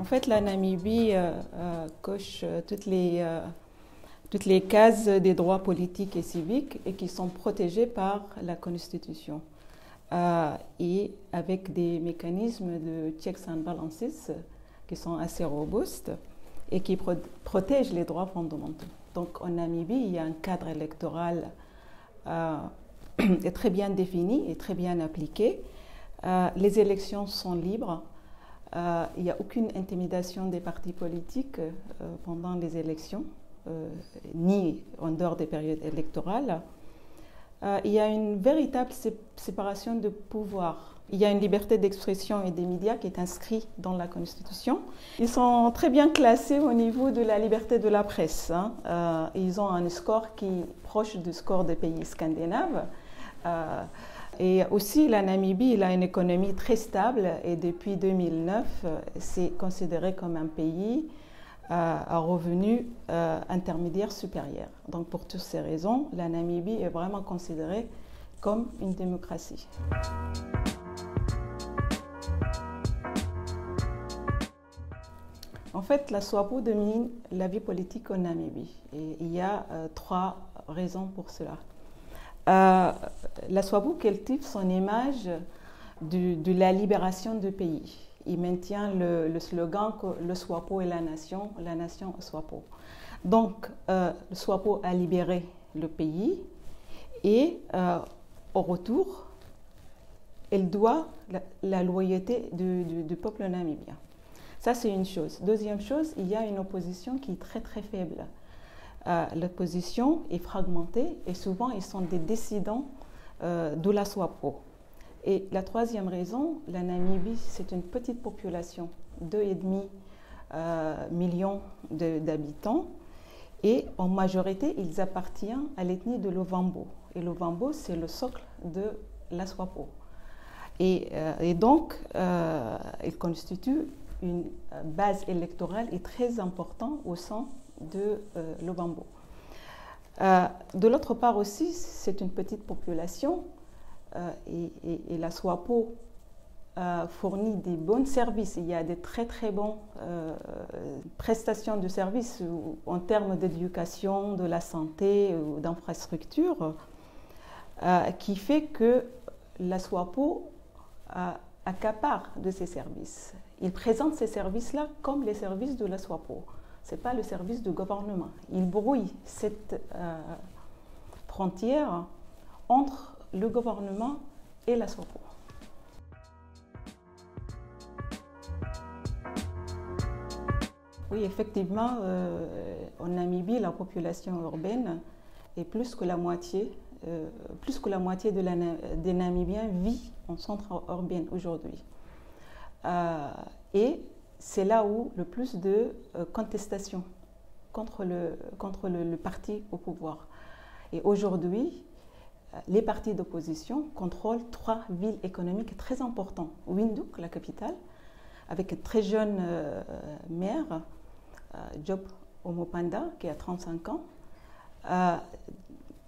fait, la Namibie coche toutes les cases des droits politiques et civiques et qui sont protégés par la Constitution. Et avec des mécanismes de checks and balances qui sont assez robustes et qui protègent les droits fondamentaux. Donc en Namibie, il y a un cadre électoral très bien défini et très bien appliqué. Les élections sont libres. Il n'y a aucune intimidation des partis politiques pendant les élections, ni en dehors des périodes électorales. Il y a une véritable séparation de pouvoir. Il y a une liberté d'expression et des médias qui est inscrite dans la Constitution. Ils sont très bien classés au niveau de la liberté de la presse. Ils ont un score qui est proche du score des pays scandinaves. Et aussi, la Namibie, il a une économie très stable et depuis 2009, c'est considéré comme un pays à revenu intermédiaire supérieur. Donc, pour toutes ces raisons, la Namibie est vraiment considérée comme une démocratie. En fait, la SWAPO domine la vie politique en Namibie. Et il y a trois raisons pour cela. La SWAPO cultive son image de la libération du pays. Il maintient le slogan que le SWAPO est la nation SWAPO. Donc, le SWAPO a libéré le pays et au retour, elle doit la loyauté du peuple namibien. Ça, c'est une chose. Deuxième chose, il y a une opposition qui est très, très faible. L'opposition est fragmentée et souvent, ils sont des dissidents de la SWAPO. Et la troisième raison, la Namibie, c'est une petite population, 2,5 millions d'habitants. Et en majorité, ils appartiennent à l'ethnie de l'Ovambo. Et l'Ovambo, c'est le socle de la SWAPO. Et donc, il constitue une base électorale et très importante au sein de l'Ovambo. De l'autre part aussi, c'est une petite population et la SWAPO fournit des bons services. Il y a des très très bonnes prestations de services en termes d'éducation, de la santé ou d'infrastructures qui fait que la SWAPO accapare de ces services. Il présente ces services-là comme les services de la SWAPO. Ce n'est pas le service du gouvernement. Il brouille cette frontière entre le gouvernement et la SWAPO. Oui, effectivement, en Namibie, la population urbaine est plus que la moitié des Namibiens vit en centre urbain aujourd'hui. Et c'est là où le plus de contestation contre le parti au pouvoir. Et aujourd'hui, les partis d'opposition contrôlent 3 villes économiques très importantes. Windhoek, la capitale, avec un très jeune maire, Job Omopanda, qui a 35 ans,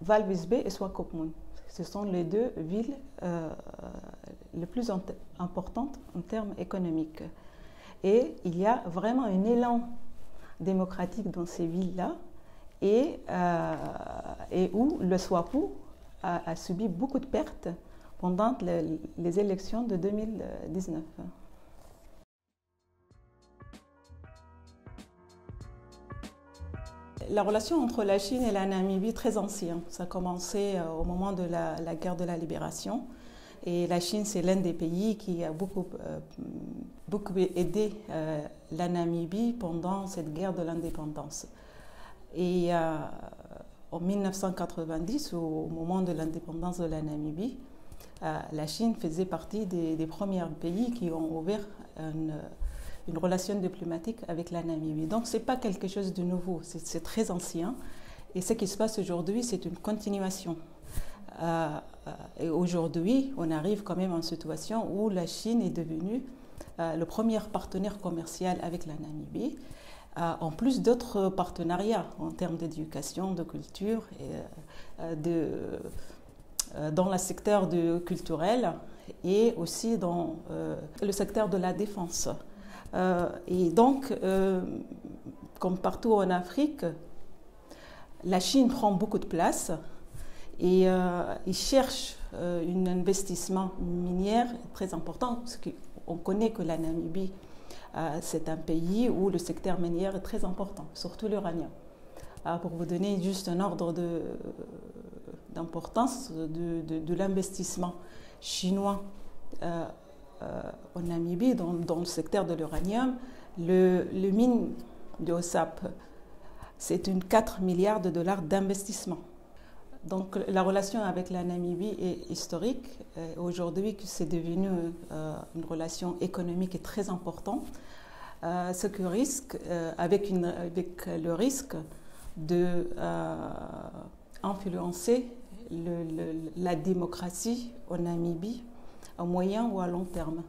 Walvisbé et Swakopmund. Ce sont les 2 villes les plus importantes en termes économiques. Et il y a vraiment un élan démocratique dans ces villes-là et où le SWAPO a subi beaucoup de pertes pendant les élections de 2019. La relation entre la Chine et la Namibie est très ancienne. Ça a commencé au moment de la guerre de la libération. Et la Chine, c'est l'un des pays qui a beaucoup aidé la Namibie pendant cette guerre de l'indépendance. Et en 1990, au moment de l'indépendance de la Namibie, la Chine faisait partie des premiers pays qui ont ouvert une relation diplomatique avec la Namibie. Donc, ce n'est pas quelque chose de nouveau, c'est très ancien. Et ce qui se passe aujourd'hui, c'est une continuation. Et aujourd'hui, on arrive quand même en situation où la Chine est devenue le premier partenaire commercial avec la Namibie, en plus d'autres partenariats en termes d'éducation, de culture, et dans le secteur culturel et aussi dans le secteur de la défense. Et donc, comme partout en Afrique, la Chine prend beaucoup de place et ils cherchent un investissement minier très important, parce qu'on connaît que la Namibie, c'est un pays où le secteur minier est très important, surtout l'uranium. Pour vous donner juste un ordre d'importance de l'investissement chinois en Namibie, dans le secteur de l'uranium, le mine de OSAP, c'est 4 milliards de dollars d'investissement. Donc la relation avec la Namibie est historique. Aujourd'hui, c'est devenu une relation économique et très importante. Ce qui risque, avec le risque d'influencer la démocratie en Namibie à moyen ou à long terme.